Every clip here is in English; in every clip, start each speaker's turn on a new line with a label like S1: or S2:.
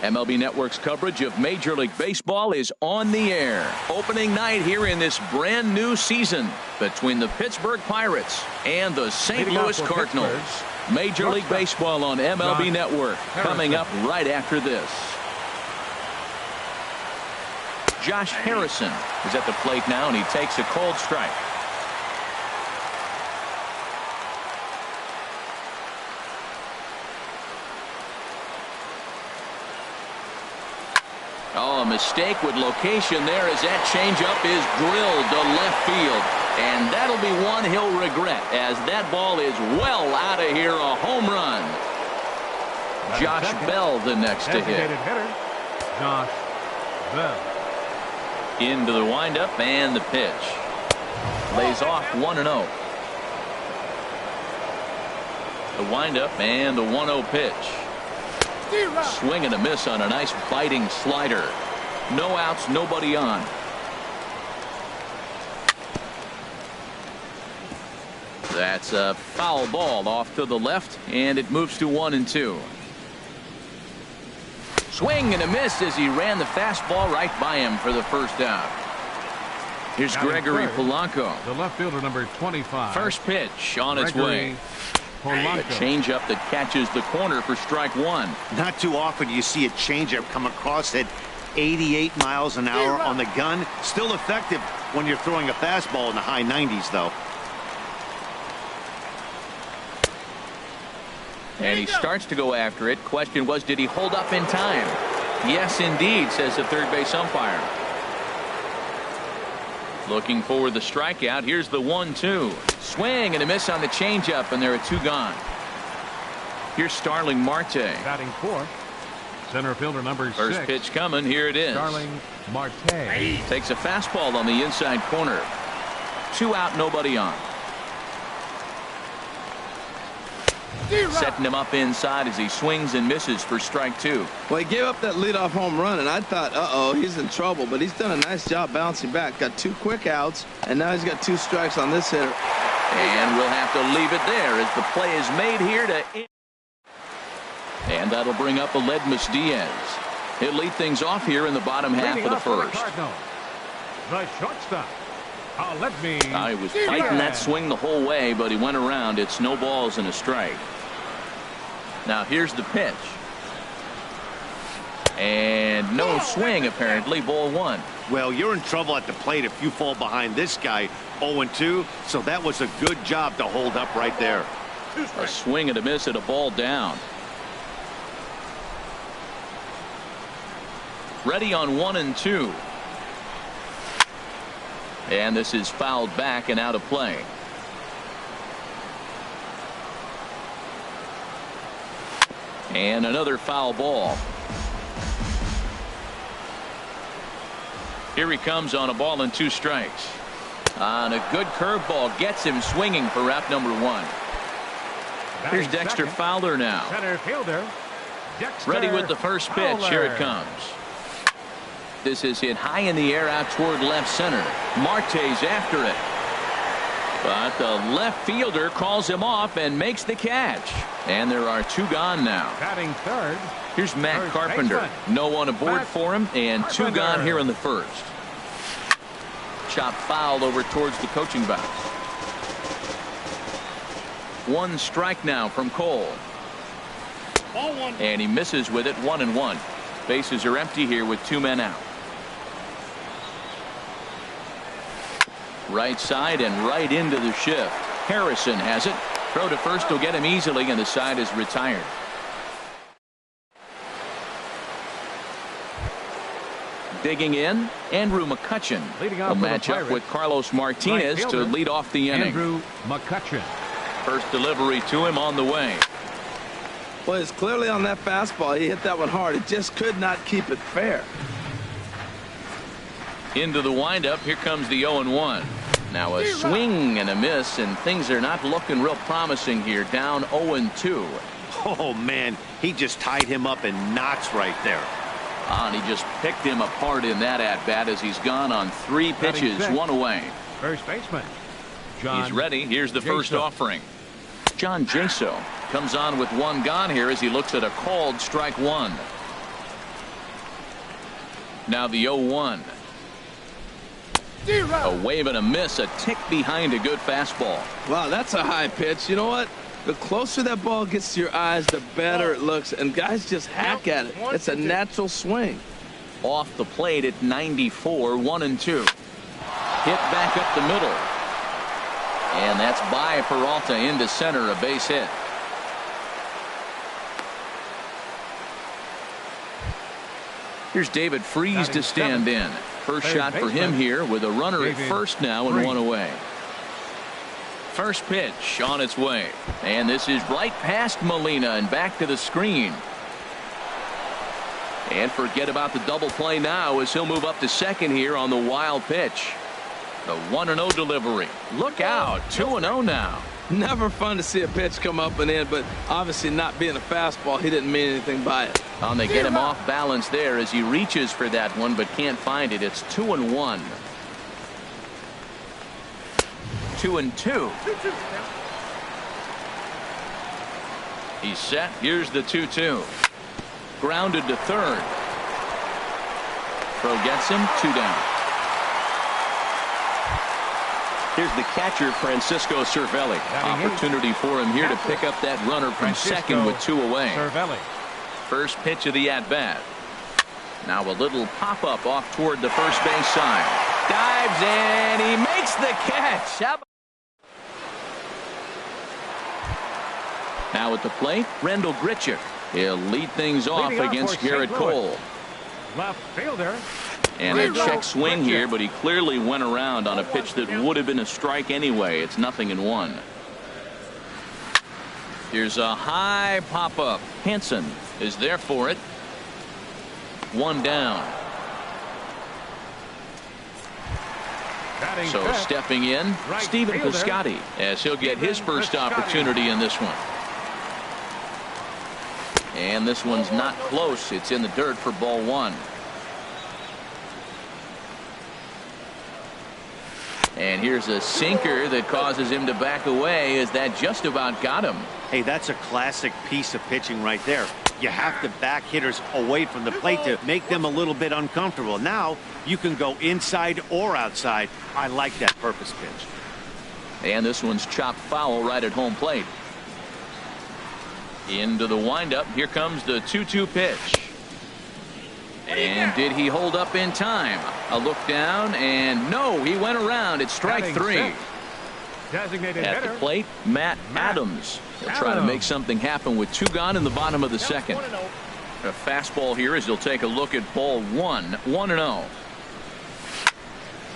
S1: MLB Network's coverage of Major League Baseball is on the air. Opening night here in this brand new season between the Pittsburgh Pirates and the St. Louis Cardinals. Major League Baseball on MLB Network coming up right after this. Josh Harrison is at the plate now, and he takes a cold strike. Oh, a mistake with location there as that changeup is drilled to left field. And that'll be one he'll regret as that ball is well out of here. A home run. Josh Bell the next to hit.
S2: Josh Bell.
S1: Into the windup and the pitch. Lays off 1-0. The windup and the 1-0 pitch. Swing and a miss on a nice biting slider. No outs, nobody on. That's a foul ball off to the left, and it moves to 1-2. Swing and a miss as he ran the fastball right by him for the first out. Here's Gregory Polanco.
S2: The left fielder, number 25.
S1: First pitch on its way. A changeup that catches the corner for strike one.
S3: Not too often you see a changeup come across at 88 miles an hour on the gun. Still effective when you're throwing a fastball in the high 90s, though.
S1: And he starts to go after it. Question was, did he hold up in time? Yes, indeed, says the third base umpire. Looking for the strikeout. Here's the 1-2. Swing and a miss on the changeup, and there are two gone. Here's Starling Marte.
S2: Batting fourth. Center fielder number 6.
S1: First pitch coming. Here it is.
S2: Starling Marte.
S1: Takes a fastball on the inside corner. 2 out, nobody on. Setting him up inside as he swings and misses for strike 2.
S4: Well, he gave up that leadoff home run, and I thought, uh-oh, he's in trouble. But he's done a nice job bouncing back. Got 2 quick outs, and now he's got 2 strikes on this hitter.
S1: And we'll have to leave it there as the play is made here to... And that'll bring up Aledmus Diaz. He'll lead things off here in the bottom half of the first.
S2: The shortstop.
S1: He was fighting that swing the whole way, but he went around. It's no balls and a strike. Now here's the pitch. And no swing, apparently. Ball 1.
S3: Well, you're in trouble at the plate if you fall behind this guy 0-2. So that was a good job to hold up right there.
S1: A swing and a miss at a ball down. Ready on 1-2. And this is fouled back and out of play. And another foul ball. Here he comes on a ball and 2 strikes. And a good curveball gets him swinging for route number 1. Here's Dexter Fowler now.
S2: Center fielder.
S1: Ready with the first pitch. Here it comes. This is hit high in the air out toward left center. Marte's after it. But the left fielder calls him off and makes the catch. And there are 2 gone now.
S2: Batting third.
S1: Here's Matt Carpenter. No one aboard for him, and 2 gone here in the first. Chop foul over towards the coaching box. 1 strike now from Cole. And he misses with it. 1-1. Bases are empty here with 2 men out. Right side and right into the shift. Harrison has it. Throw to first will get him easily, and the side is retired. Digging in, Andrew McCutchen will match up with Carlos Martinez to lead off the inning.
S2: Andrew McCutchen.
S1: First delivery to him on the way.
S4: Well, it's clearly on that fastball. He hit that one hard. He just could not keep it fair.
S1: Into the windup. Here comes the 0-1. Now a swing and a miss, and things are not looking real promising here. Down 0-2.
S3: Oh, man, he just tied him up in knots right there.
S1: And he just picked him apart in that at-bat as he's gone on 3 pitches, 1 away.
S2: First baseman.
S1: He's ready. Here's the first offering. John Jaso comes on with 1 gone here as he looks at a called strike 1. Now the 0-1. A wave and a miss, a tick behind a good fastball.
S4: Wow, that's a high pitch. You know what? The closer that ball gets to your eyes, the better it looks, and guys just hack at it. It's a natural swing.
S1: Off the plate at 94, 1-2. Hit back up the middle. And that's by Peralta into center, a base hit. Here's David Freese to stand in. First shot for him here with a runner at first now and one away. First pitch on its way. And this is right past Molina and back to the screen. And forget about the double play now as he'll move up to second here on the wild pitch. The 1-0 delivery. Look out. 2-0 now.
S4: Never fun to see a pitch come up and in, but obviously not being a fastball, he didn't mean anything by it.
S1: They get him off balance there as he reaches for that one but can't find it. It's 2-1. 2-2. He's set. Here's the 2-2. Grounded to third. Throw gets him. 2 down. Here's the catcher, Francisco Cervelli. Opportunity for him here to pick up that runner from second with 2 away. First pitch of the at-bat. Now a little pop-up off toward the first base side. Dives and he makes the catch. Now at the plate, Rendell Grichuk. He'll lead things off against Garrett Cole.
S2: Left fielder.
S1: And a check swing here, but he clearly went around on a pitch that would have been a strike anyway. It's 0-1. Here's a high pop-up. Hansen is there for it. 1 down. So stepping in, Stephen Piscotty, as he'll get his first opportunity in this one. And this one's not close. It's in the dirt for ball 1. And here's a sinker that causes him to back away as that just about got him.
S3: Hey, that's a classic piece of pitching right there. You have to back hitters away from the plate to make them a little bit uncomfortable. Now you can go inside or outside. I like that purpose pitch.
S1: And this one's chopped foul right at home plate. Into the windup. Here comes the 2-2 pitch. And did he hold up in time? A look down, and no, he went around. It's strike 3. At the plate, Matt Adams. He'll try to make something happen with 2 gone in the bottom of the second. A fastball here as he'll take a look at ball 1. 1-0.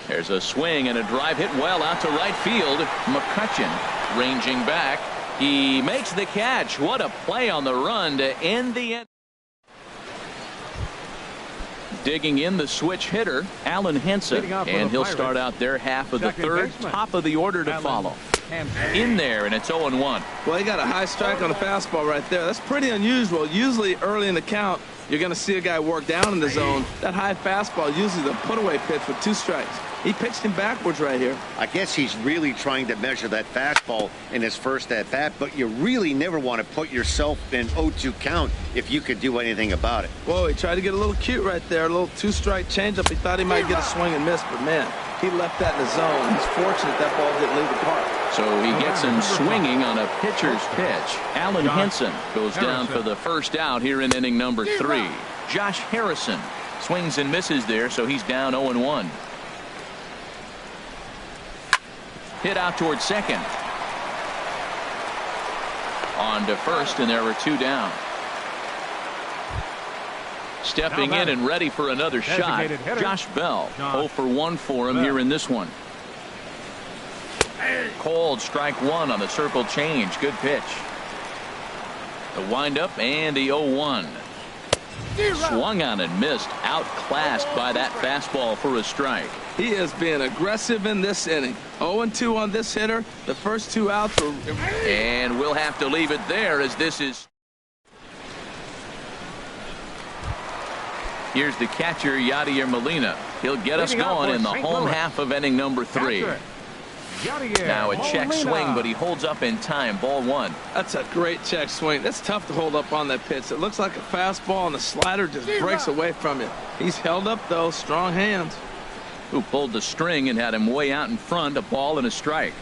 S1: There's a swing and a drive hit well out to right field. McCutchen ranging back. He makes the catch. What a play on the run to end the end. Digging in the switch hitter, Alan Henson, and he'll start out their half of the third. Top of the order to follow. In there, and it's 0-1.
S4: Well, he got a high strike on the fastball right there. That's pretty unusual. Usually early in the count, you're going to see a guy work down in the zone. That high fastball, usually the put-away pitch with 2 strikes. He pitched him backwards right here.
S3: I guess he's really trying to measure that fastball in his first at-bat, but you really never want to put yourself in 0-2 count if you could do anything about it.
S4: Whoa, he tried to get a little cute right there. A little 2-strike changeup. He thought he might get a swing and miss, but man, he left that in the zone. He's fortunate that ball didn't leave the park.
S1: So he gets him swinging on a pitcher's pitch. Alan Henson goes down for the first out here in inning number 3. Josh Harrison swings and misses there, so he's down 0-1. Hit out towards second. On to first, and there were 2 down. Stepping in and ready for another shot, Josh Bell. 0 for 1 for him here in this one. Cold strike 1 on the circle change. Good pitch. The windup and the 0-1. Swung on and missed. Outclassed by that fastball for a strike.
S4: He is being aggressive in this inning. 0-2 on this hitter. The first 2 outs were...
S1: And we'll have to leave it there as this is... Here's the catcher, Yadier Molina. He'll get us going in the home half of inning number 3. Now a check swing, but he holds up in time. Ball one.
S4: That's a great check swing. That's tough to hold up on that pitch. It looks like a fastball, and the slider just breaks away from it. He's held up, though. Strong hands.
S1: Who pulled the string and had him way out in front. A ball and a strike.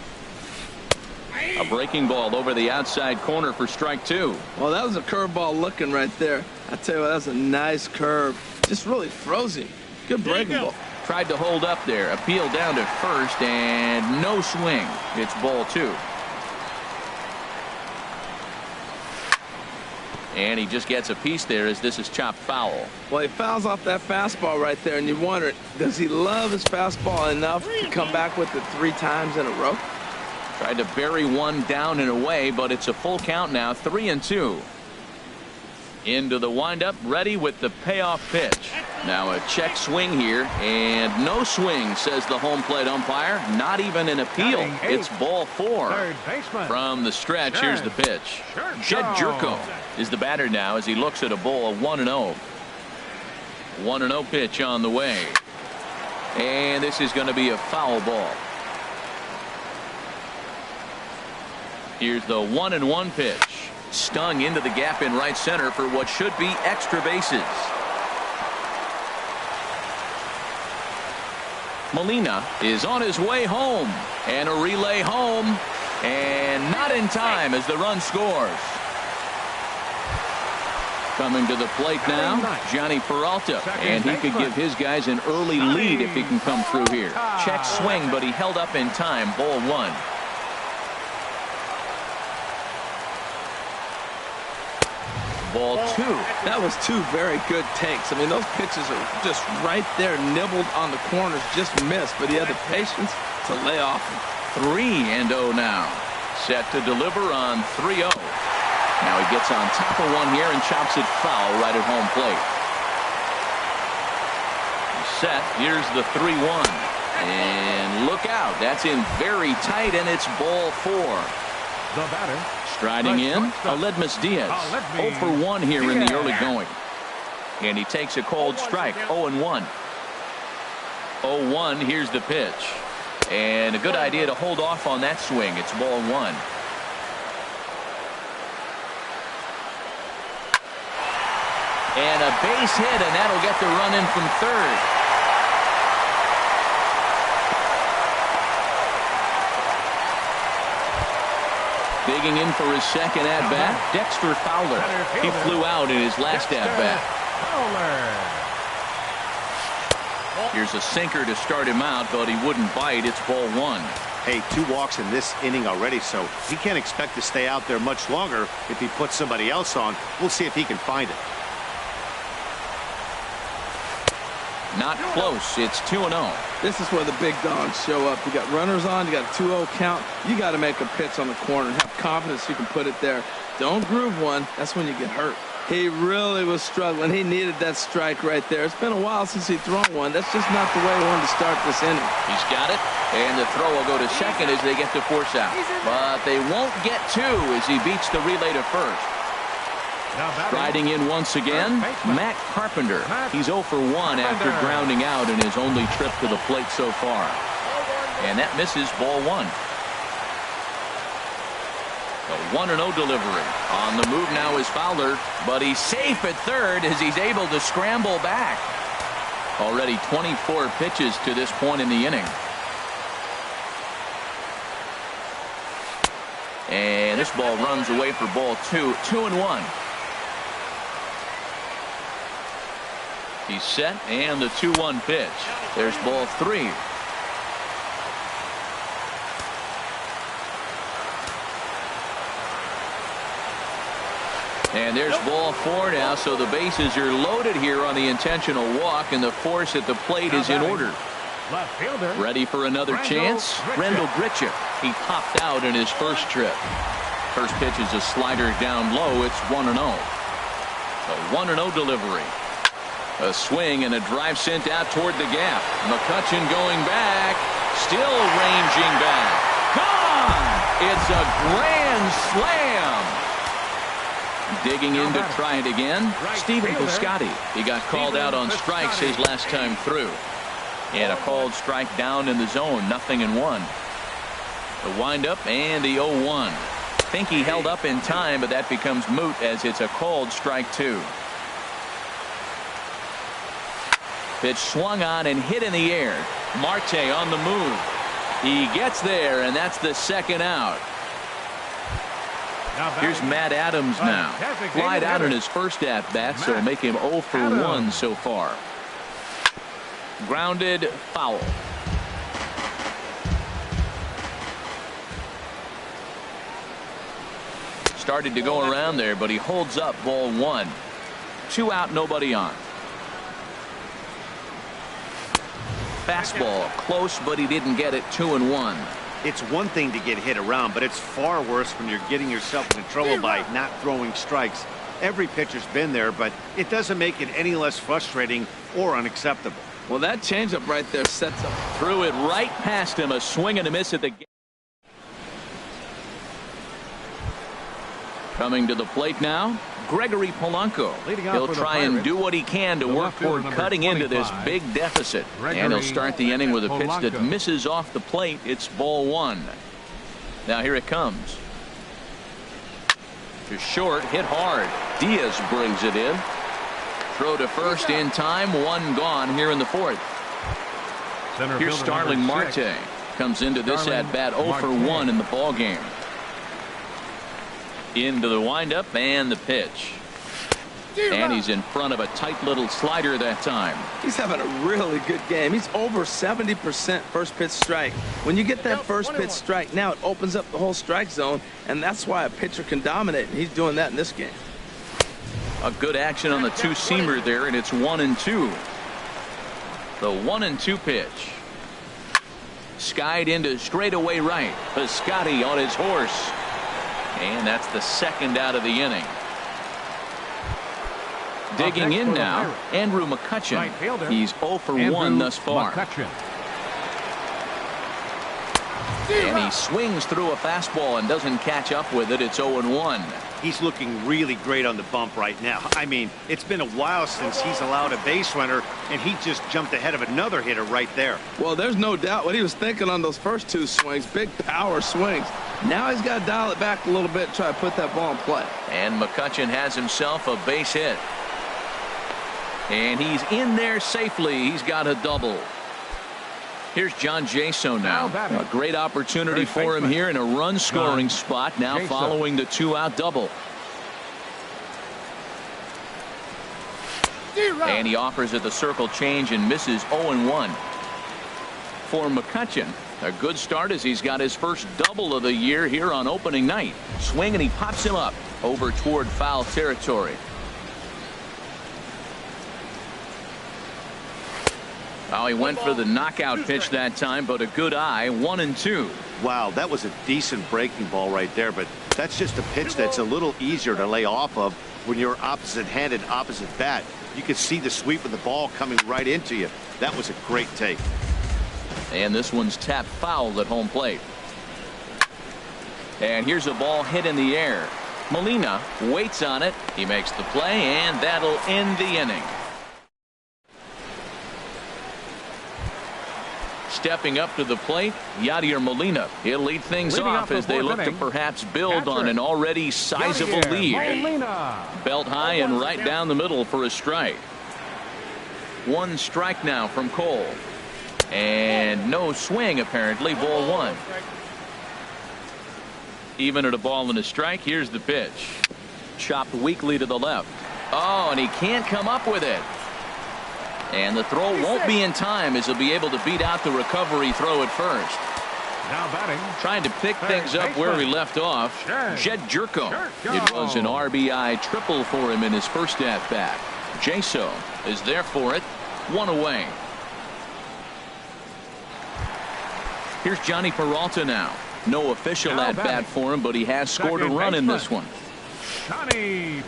S1: A breaking ball over the outside corner for strike two.
S4: Well, that was a curveball looking right there. I tell you what, that was a nice curve. Just really froze him. Good breaking ball.
S1: Tried to hold up there. Appeal down to first, and no swing. It's ball two. And he just gets a piece there as this is chopped foul.
S4: Well, he fouls off that fastball right there, and you wonder, does he love his fastball enough to come back with it 3 times in a row?
S1: Tried to bury one down and away, but it's a full count now, 3-2. Into the windup, ready with the payoff pitch. Now a check swing here, and no swing, says the home plate umpire. Not even an appeal. It's ball 4. From the stretch, here's the pitch. Jed Jerko is the batter now as he looks at a ball 1-0. 1-0 pitch on the way. And this is going to be a foul ball. Here's the 1-1 pitch. Stung into the gap in right center for what should be extra bases. Molina is on his way home, and a relay home, and not in time as the run scores. Coming to the plate now, Johnny Peralta, and he could give his guys an early lead if he can come through here. Check swing, but he held up in time. Ball 1. Ball 2.
S4: That was 2 very good takes. I mean, those pitches are just right there, nibbled on the corners, just missed, but he had the patience to lay off them.
S1: 3-0 now. Set to deliver on 3-0. Now he gets on top of one here and chops it foul right at home plate. Set. Here's the 3-1. And look out. That's in very tight, and it's ball 4.
S2: The batter.
S1: Striding in, Aledmus Diaz. 0 for 1 here in the early going. And he takes a cold strike. 0-1. 0-1. Here's the pitch. And a good idea to hold off on that swing. It's ball 1. And a base hit, and that'll get the run in from third. Digging in for his second at-bat, Dexter Fowler. He flew out in his last at-bat. Here's a sinker to start him out, but he wouldn't bite. It's ball 1.
S3: Hey, 2 walks in this inning already, so he can't expect to stay out there much longer if he puts somebody else on. We'll see if he can find it.
S1: Not close. It's 2-0.
S4: This is where the big dogs show up. You got runners on, you got a 2-0 count. You got to make a pitch on the corner and have confidence you can put it there. Don't groove one. That's when you get hurt. He really was struggling. He needed that strike right there. It's been a while since he thrown one. That's just not the way he wanted to start this inning.
S1: He's got it, and the throw will go to second as they get the force out. But they won't get 2 as he beats the relay to first. Striding in once again, Matt Carpenter. He's 0 for 1 after grounding out in his only trip to the plate so far. And that misses ball 1. The 1-0 delivery. On the move now is Fowler, but he's safe at third as he's able to scramble back. Already 24 pitches to this point in the inning. And this ball runs away for ball 2. 2-1. He's set, and the 2-1 pitch. There's ball 3. And there's ball 4 now, so the bases are loaded here on the intentional walk, and the force at the plate is in order. Ready for another chance? Rendell Grichuk. He popped out in his first trip. First pitch is a slider down low. It's 1-0. A 1-0 delivery. A swing and a drive sent out toward the gap. McCutchen going back. Still ranging back. Gone! It's a grand slam. Digging in to try it again. Stephen Piscotty. He got called out on strikes his last time through. And a called strike down in the zone. 0-1. The windup and the 0-1. Think he held up in time, but that becomes moot as it's a called strike 2. Pitch swung on and hit in the air. Marte on the move. He gets there, and that's the second out. Here's Matt Adams now. Flied out in his first at-bat, so it'll make him 0 for 1 so far. Grounded, foul. Started to go around there, but he holds up, ball 1. 2 out, nobody on. Fastball close, but he didn't get it. 2-1.
S3: It's one thing to get hit around, but it's far worse when you're getting yourself into trouble by not throwing strikes. Every pitcher's been there, but it doesn't make it any less frustrating or unacceptable.
S4: Well, that changeup right there sets up.
S1: Threw it right past him. A swing and a miss at the game. Coming to the plate now, Gregory Polanco. He'll try and do what he can to work toward cutting into this big deficit. And he'll start the inning with a pitch that misses off the plate. It's ball 1. Now here it comes. To short, hit hard. Diaz brings it in. Throw to first in time. 1 gone here in the 4th. Here's Starling Marte. Comes into this at bat 0 for 1 in the ball game. Into the windup and the pitch. And he's in front of a tight little slider that time.
S4: He's having a really good game. He's over 70% first pitch strike. When you get that first pitch strike, now it opens up the whole strike zone, and that's why a pitcher can dominate, and he's doing that in this game.
S1: A good action on the 2-seamer there, and it's 1-2. The 1-2 pitch. Skied into straightaway right. Piscotty on his horse. And that's the second out of the inning. Digging in now, Andrew McCutchen. He's 0 for 1 thus far. And he swings through a fastball and doesn't catch up with it. It's 0-1.
S3: He's looking really great on the bump right now. I mean, it's been a while since he's allowed a base runner, and he just jumped ahead of another hitter right there.
S4: Well, there's no doubt what he was thinking on those first 2 swings. Big power swings. Now he's got to dial it back a little bit and try to put that ball in play.
S1: And McCutchen has himself a base hit. And he's in there safely. He's got a double. Here's John Jaso now. A great opportunity for him here in a run-scoring spot now following the 2-out double. And he offers it the circle change and misses 0-1. For McCutchen, a good start as he's got his first double of the year here on opening night. Swing and he pops him up over toward foul territory. Oh, he went for the knockout pitch that time, but a good eye. 1-2.
S3: Wow, that was a decent breaking ball right there, but that's just a pitch that's a little easier to lay off of when you're opposite-handed, opposite bat. You can see the sweep of the ball coming right into you. That was a great take.
S1: And this one's tapped foul at home plate. And here's a ball hit in the air. Molina waits on it. He makes the play, and that'll end the inning. Stepping up to the plate, Yadier Molina. He'll lead things off as they look to perhaps build on an already sizable lead. Belt high and right down the middle for a strike. 1 strike now from Cole. And no swing apparently. Ball 1. Even at a ball and a strike. Here's the pitch. Chopped weakly to the left. Oh, and he can't come up with it. And the throw won't be in time as he'll be able to beat out the recovery throw at first.
S2: Now batting.
S1: Trying to pick things up where he left off. Jed Jerko. It was an RBI triple for him in his first at bat. Jaso is there for it. 1 away. Here's Johnny Peralta now. No official at bat for him, but he has scored a run in this one.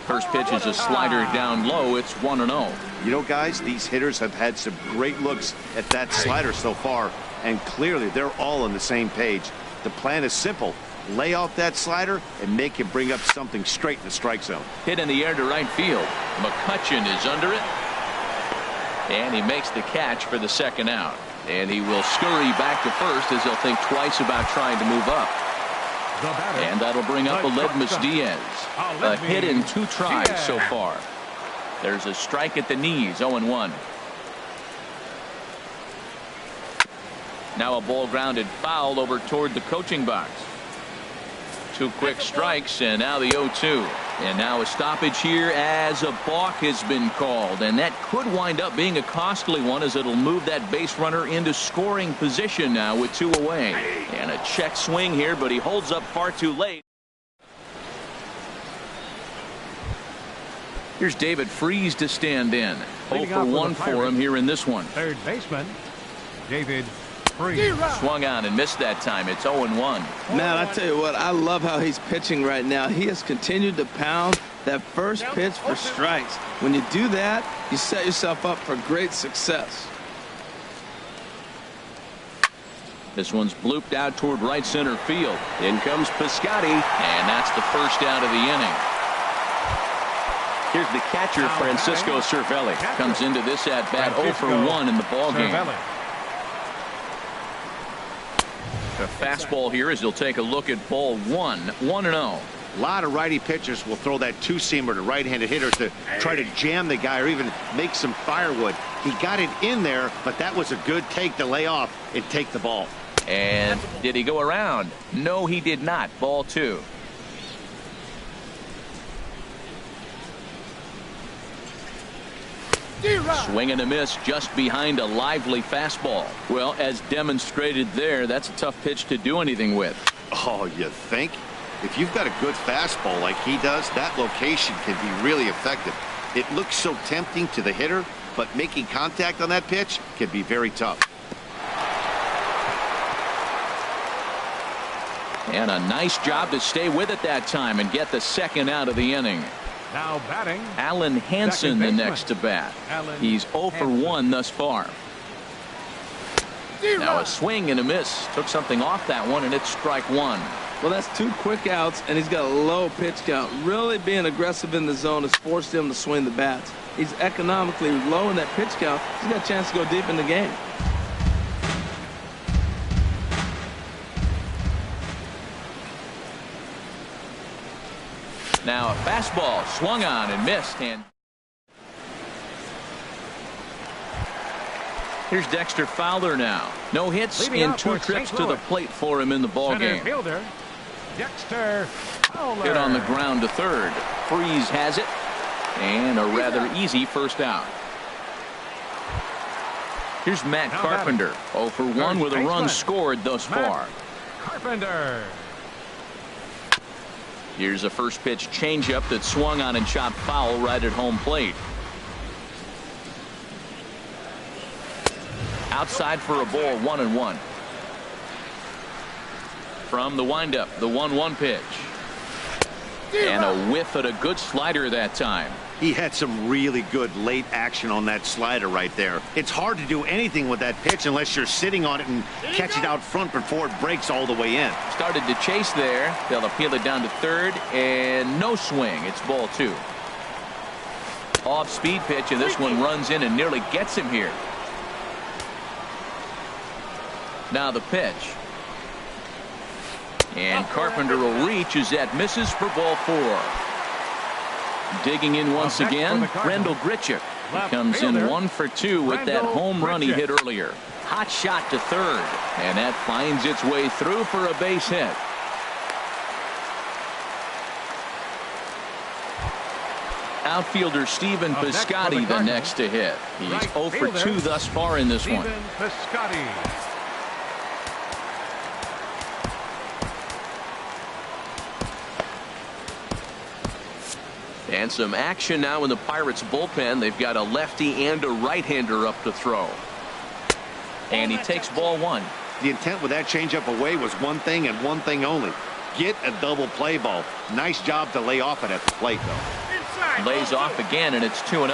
S1: First pitch is a slider down low. It's 1-0.
S3: You know, guys, these hitters have had some great looks at that slider so far, and clearly they're all on the same page. The plan is simple. Lay off that slider and make him bring up something straight in the strike zone.
S1: Hit in the air to right field. McCutchen is under it. And he makes the catch for the second out. And he will scurry back to first as he'll think twice about trying to move up. And that'll bring up Aledmus Diaz. A hit in 2 tries so far. There's a strike at the knees, 0-1. Now a ball grounded foul over toward the coaching box. 2 quick strikes, and now the 0-2. And now a stoppage here as a balk has been called. And that could wind up being a costly one as it'll move that base runner into scoring position now with 2 away. And a check swing here, but he holds up far too late. Here's David Freese to stand in. 0 for 1 for him here in this one.
S2: Third baseman, David Freese.
S1: Swung on and missed that time. It's 0-1.
S4: Man, I tell you what, I love how he's pitching right now. He has continued to pound that first pitch for strikes. When you do that, you set yourself up for great success.
S1: This one's blooped out toward right center field. In comes Piscotty, and that's the first out of the inning. Here's the catcher, Francisco Cervelli. Comes into this at-bat 0 for 1 in the ballgame. A fastball here as he'll take a look at ball 1. 1-0.
S3: A lot of righty pitchers will throw that 2-seamer to right-handed hitters to try to jam the guy or even make some firewood. He got it in there, but that was a good take to lay off and take the ball.
S1: And did he go around? No, he did not. Ball 2. Swing and a miss just behind a lively fastball. Well, as demonstrated there, that's a tough pitch to do anything with.
S3: Oh, you think? If you've got a good fastball like he does, that location can be really effective. It looks so tempting to the hitter, but making contact on that pitch can be very tough.
S1: And a nice job to stay with it that time and get the second out of the inning.
S2: Now batting,
S1: Alan Hansen the next to bat. He's 0 for 1 thus far. Now a swing and a miss. Took something off that one, and it's strike 1.
S4: Well, that's 2 quick outs, and he's got a low pitch count. Really being aggressive in the zone has forced him to swing the bats. He's economically low in that pitch count. He's got a chance to go deep in the game.
S1: Now a fastball swung on and missed. And here's Dexter Fowler now. No hits in 2 trips to the plate for him in the ballgame.
S2: fielder, Dexter Fowler.
S1: Hit on the ground to third. Freese has it. And a rather easy first out. Here's Matt Carpenter. 0 for 1 with a run scored thus far.
S2: Carpenter.
S1: Here's a first pitch changeup that swung on and chopped foul right at home plate. Outside for a ball, 1-1. From the windup, the 1-1 pitch. And a whiff at a good slider that time.
S3: He had some really good late action on that slider right there. It's hard to do anything with that pitch unless you're sitting on it and catch it out front before it breaks all the way in.
S1: Started to chase there. They'll appeal it down to third, and no swing. It's ball 2. Off-speed pitch, and this one runs in and nearly gets him here. Now the pitch. And Carpenter will reach as that misses for ball 4. Digging in once again, Randall Grichuk. He comes in 1 for 2 with that home run he hit earlier. Hot shot to third, and that finds its way through for a base hit. Outfielder Stephen Piscotty the next to hit. He's 0 for 2 thus far in this one.
S2: Piscotty.
S1: And some action now in the Pirates bullpen. They've got a lefty and a right-hander up to throw. And he takes ball 1.
S3: The intent with that changeup away was one thing and one thing only. Get a double play ball. Nice job to lay off it at the plate, though.
S1: Lays off again, and it's 2-0.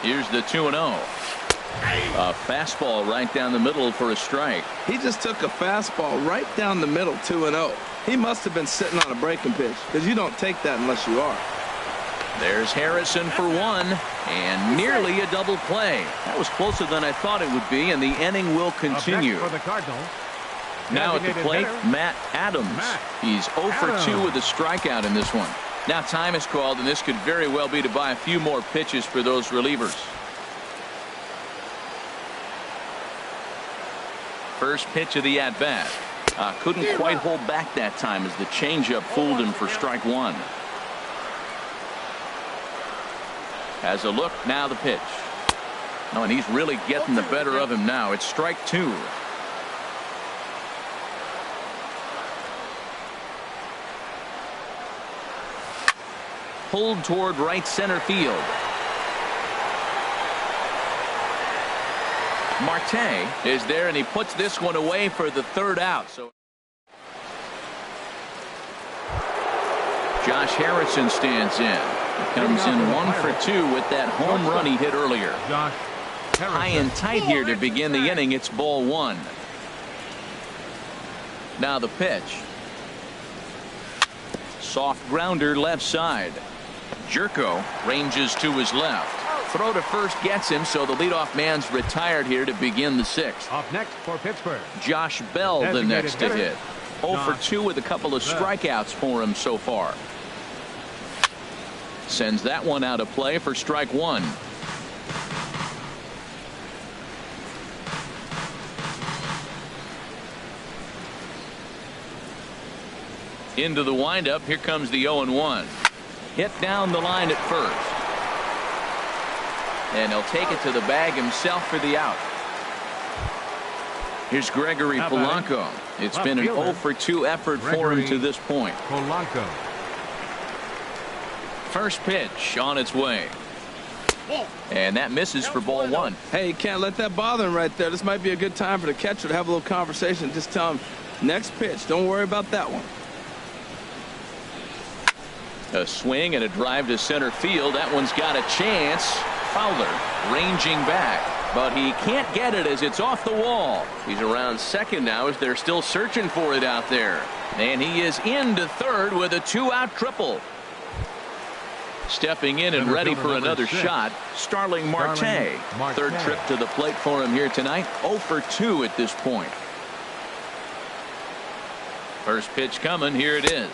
S1: Here's the 2-0. A fastball right down the middle for a strike.
S4: He just took a fastball right down the middle, 2-0. He must have been sitting on a breaking pitch, because you don't take that unless you are.
S1: There's Harrison for one, and nearly a double play. That was closer than I thought it would be, and the inning will continue.
S2: For the Cardinals.
S1: Now at the plate, Matt Adams. He's 0 for 2 with a strikeout in this one. Now time is called, and this could very well be to buy a few more pitches for those relievers. First pitch of the at-bat. Couldn't quite hold back that time as the changeup fooled him for strike one. Has a look, now the pitch. Oh, and he's really getting the better of him now. It's strike two. Pulled toward right center field. Marte is there, and he puts this one away for the third out. So Josh Harrison stands in. He comes in 1 for 2 with that home run he hit earlier. High and tight here to begin the inning. It's ball one. Now the pitch. Soft grounder left side. Jerko ranges to his left. Throw to first gets him, so the leadoff man's retired here to begin the sixth.
S2: Up next for Pittsburgh,
S1: Josh Bell, the next to hit. 0 for 2 with a couple of strikeouts for him so far. Sends that one out of play for strike one. Into the windup. Here comes the 0-1. Hit down the line at first. And he'll take it to the bag himself for the out. Here's Gregory Polanco. It's been an 0 for 2 effort for him to this point.
S2: Polanco.
S1: First pitch on its way. And that misses for ball one.
S4: Hey, you can't let that bother him right there. This might be a good time for the catcher to have a little conversation. Just tell him, next pitch, don't worry about that one.
S1: A swing and a drive to center field. That one's got a chance. Fowler ranging back, but he can't get it as it's off the wall. He's around second now as they're still searching for it out there. And he is into third with a 2-out triple. Stepping in and ready for another shot, Starling Marte. Third trip to the plate for him here tonight. 0 for 2 at this point. First pitch coming. Here it is.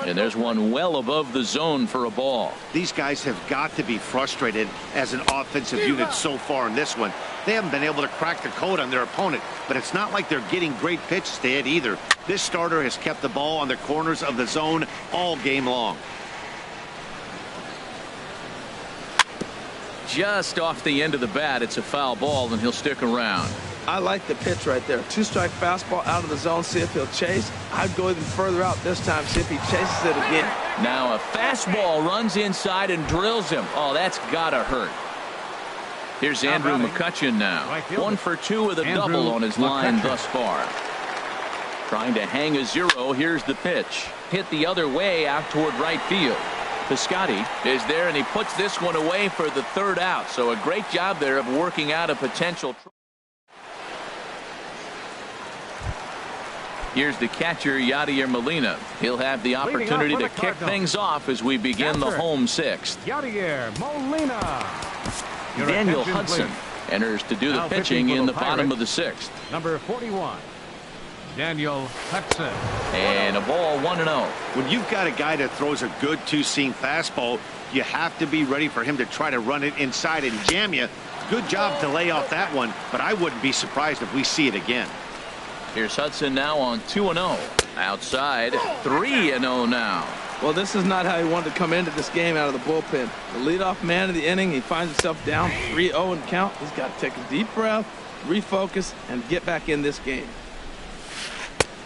S1: And there's one well above the zone for a ball.
S3: These guys have got to be frustrated as an offensive unit so far in this one. They haven't been able to crack the code on their opponent, but it's not like they're getting great pitches to hit either. This starter has kept the ball on the corners of the zone all game long.
S1: Just off the end of the bat. It's a foul ball, and he'll stick around.
S4: I like the pitch right there. 2-strike fastball out of the zone. See if he'll chase. I'd go even further out this time. See if he chases it again.
S1: Now a fastball runs inside and drills him. Oh, that's gotta hurt. Here's Andrew McCutchen now. 1 for 2 with a double on his line thus far. Trying to hang a 0. Here's the pitch. Hit the other way out toward right field. Piscotty is there, and he puts this one away for the third out. So a great job there of working out a potential. Here's the catcher, Yadier Molina. He'll have the opportunity to kick things off as we begin the home sixth.
S2: Yadier Molina.
S1: Daniel Hudson enters to do the pitching in the bottom of the sixth.
S2: Number 41, Daniel Hudson.
S1: And a ball 1-0.
S3: When you've got a guy that throws a good two-seam fastball, you have to be ready for him to try to run it inside and jam you. Good job to lay off that one, but I wouldn't be surprised if we see it again.
S1: Here's Hudson now on 2-0. Outside, 3-0 now.
S4: Well, this is not how he wanted to come into this game out of the bullpen. The leadoff man of the inning, he finds himself down 3-0 in count. He's got to take a deep breath, refocus, and get back in this game.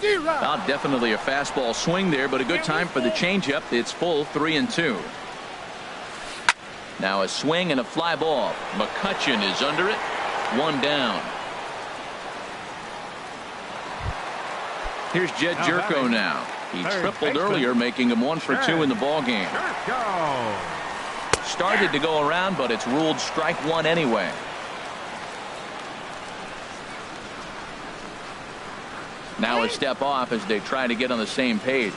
S1: Well, definitely a fastball swing there, but a good time for the changeup. It's full 3-2. Now a swing and a fly ball. McCutchen is under it. 1 down. Here's Jed Jerko now. He tripled earlier, making him 1 for 2 in the ball game. Started to go around, but it's ruled strike one anyway. Now a step off as they try to get on the same page.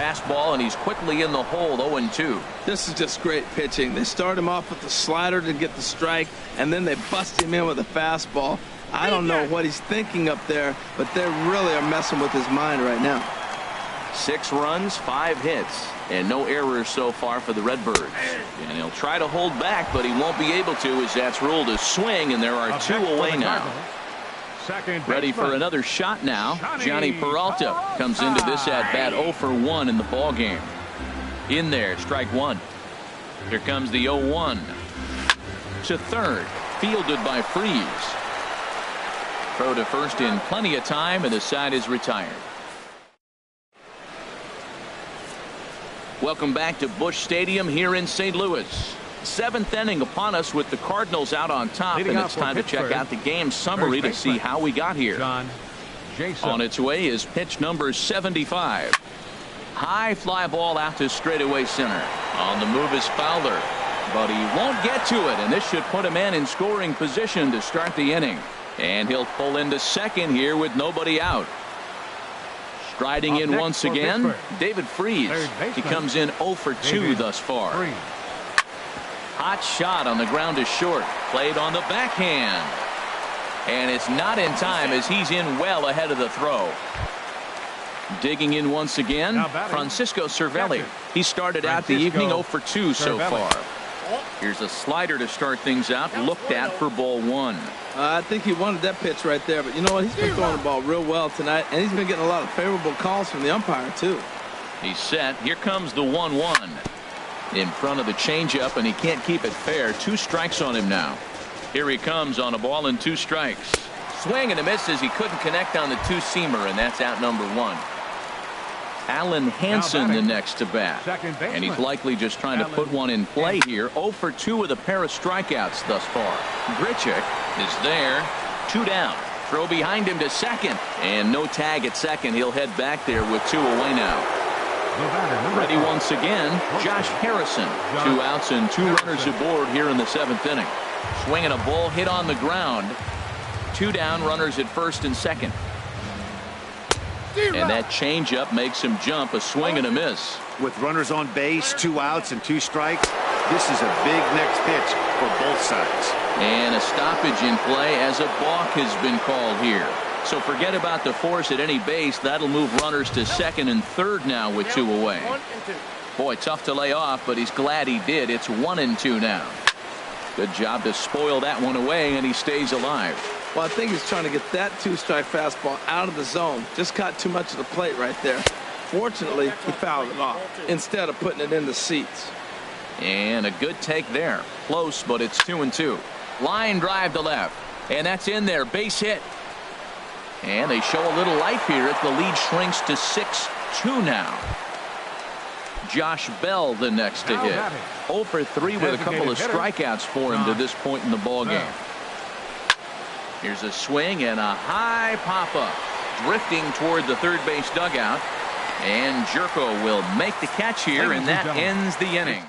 S1: fastball, and he's quickly in the hole, 0-2.
S4: This is just great pitching. They start him off with the slider to get the strike, and then they bust him in with a fastball. I don't know what he's thinking up there, but they really are messing with his mind right now.
S1: 6 runs, 5 hits, and no errors so far for the Redbirds. And he'll try to hold back, but he won't be able to, as that's ruled a swing, and there are 2 away now. Ready for another shot now. Johnny Peralta comes into this at-bat 0 for 1 in the ball game. In there, strike 1. Here comes the 0-1. To third, fielded by Freeze. Throw to first in plenty of time, and the side is retired. Welcome back to Busch Stadium here in St. Louis. 7th inning upon us with the Cardinals out on top, and it's time to check out the game summary to see how we got here. On its way is pitch number 75. High fly ball out to straightaway center. On the move is Fowler, but he won't get to it, and this should put a man in scoring position to start the inning. And he'll pull into second here with nobody out. Striding in once again, David Freeze. He comes in 0 for 2 thus far. Hot shot on the ground to short. Played on the backhand. And it's not in time as he's in well ahead of the throw. Digging in once again, Francisco Cervelli. He started out the evening 0 for 2 so far. Here's a slider to start things out, looked at for ball 1.
S4: I think he wanted that pitch right there, but you know what? He's been throwing the ball real well tonight, and he's been getting a lot of favorable calls from the umpire, too.
S1: He's set. Here comes the 1-1. In front of the changeup, and he can't keep it fair. 2 strikes on him now. Here he comes on a ball and 2 strikes. Swing and a miss as he couldn't connect on the 2-seamer, and that's out number 1. Alan Hansen the next to bat, and he's likely just trying to put one in play here. 0 for 2 with a pair of strikeouts thus far. Grichuk is there, 2 down. Throw behind him to second, and no tag at second. He'll head back there with 2 away now. Ready once again, Josh Harrison. 2 outs and 2 runners aboard here in the 7th inning. Swinging a ball hit on the ground. 2 down, runners at first and second. And that changeup makes him jump, a swing and a miss.
S3: With runners on base, 2 outs and 2 strikes, this is a big next pitch for both sides.
S1: And a stoppage in play as a balk has been called here. So forget about the force at any base. That'll move runners to second and third now with 2 away. Boy, tough to lay off, but he's glad he did. It's 1-2 now. Good job to spoil that one away, and he stays alive.
S4: Well, I think he's trying to get that 2-strike fastball out of the zone. Just caught too much of the plate right there. Fortunately, he fouled it off instead of putting it in the seats.
S1: And a good take there. Close, but it's 2-2. Line drive to left. And that's in there. Base hit. And they show a little life here as the lead shrinks to 6-2 now. Josh Bell the next to hit. 0 for 3 with a couple of strikeouts for him to this point in the ball game. Here's a swing and a high pop-up. Drifting toward the third base dugout. And Jerko will make the catch here, and that ends the inning.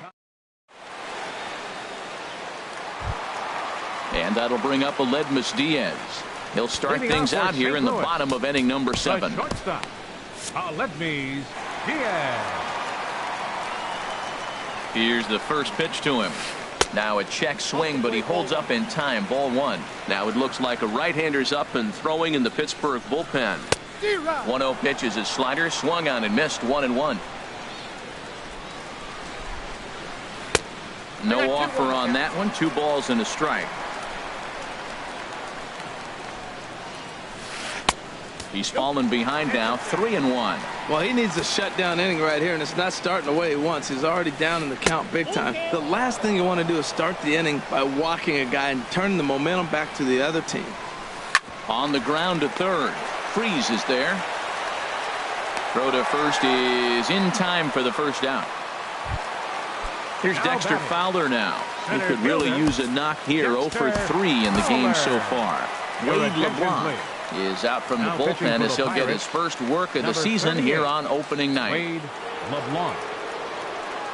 S1: And that'll bring up Aledmus Diaz. He'll start things out here in the bottom of inning number 7.
S2: Aledmus Diaz.
S1: Here's the first pitch to him. Now a check swing, but he holds up in time. Ball 1. Now it looks like a right-hander's up and throwing in the Pittsburgh bullpen. 1-0 pitch is his slider, swung on and missed. 1-1. No offer on that one. 2 balls and a strike. He's fallen behind now, 3-1.
S4: Well, he needs a shutdown inning right here, and it's not starting the way he wants. He's already down in the count big time. The last thing you want to do is start the inning by walking a guy and turning the momentum back to the other team.
S1: On the ground to third. Freeze is there. Throw to first is in time for the first out. Here's Dexter Fowler now. He could really use a knock here. 0 for 3 in the game so far. Wade LeBlanc is out from the bullpen as he'll get his first work of the season here on opening night.
S2: Wade LeBlanc.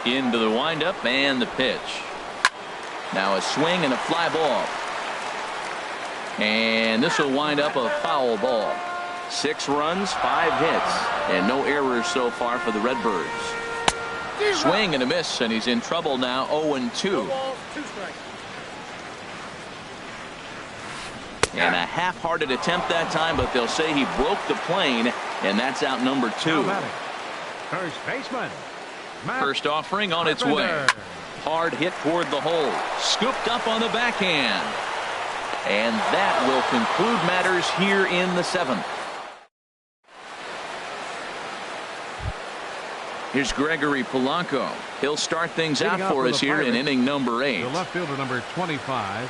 S1: Into the windup and the pitch. Now a swing and a fly ball. And this will wind up a foul ball. 6 runs, 5 hits, and no errors so far for the Redbirds. Swing and a miss, and he's in trouble now, 0-2. And a half-hearted attempt that time, but they'll say he broke the plane, and that's out number 2.
S2: First baseman.
S1: First offering on its way. Hard hit toward the hole. Scooped up on the backhand. And that will conclude matters here in the 7th. Here's Gregory Polanco. He'll start things out for us here in inning number 8.
S2: The left fielder, number 25,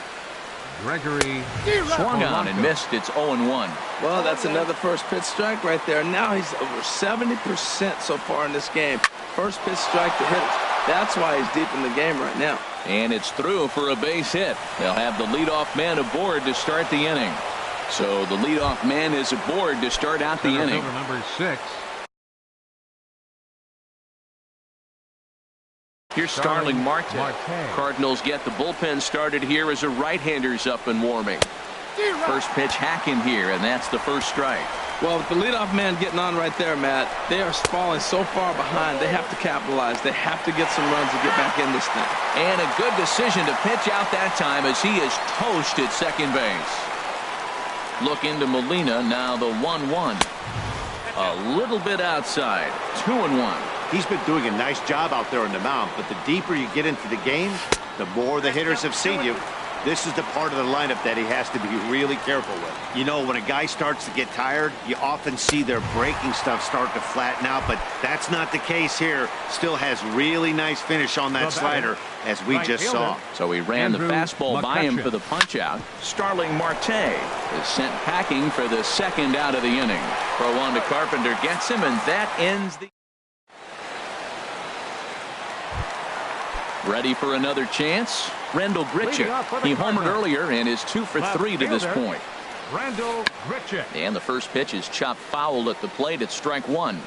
S2: Gregory.
S1: Swung on and missed. It's 0-1.
S4: Well, that's another first pitch strike right there. Now he's over 70% so far in this game. First pitch strike to hitters. That's why he's deep in the game right now.
S1: And it's through for a base hit. They'll have the leadoff man aboard to start the inning. So the leadoff man is aboard to start out the inning.
S2: Number 6.
S1: Here's Starling Marte. Cardinals get the bullpen started here as a right-hander's up and warming. First pitch hacking here, and that's the first strike.
S4: Well, with the leadoff man getting on right there, Matt, they are falling so far behind. They have to capitalize. They have to get some runs to get back in this thing.
S1: And a good decision to pitch out that time as he is toast at second base. Look into Molina, now the 1-1. A little bit outside, 2-1.
S3: He's been doing a nice job out there on the mound, but the deeper you get into the game, the more the hitters have seen you. This is the part of the lineup that he has to be really careful with. You know, when a guy starts to get tired, you often see their breaking stuff start to flatten out, but that's not the case here. Still has really nice finish on that slider, as we just saw.
S1: So he ran the fastball by him for the punch-out. Starling Marte is sent packing for the second out of the inning. Throw on to Carpenter gets him, and that ends the... Ready for another chance? Randall Grichuk. He homered earlier and is 2 for 3 to this point.
S2: Randall Grichuk.
S1: And the first pitch is chopped foul at the plate at strike 1.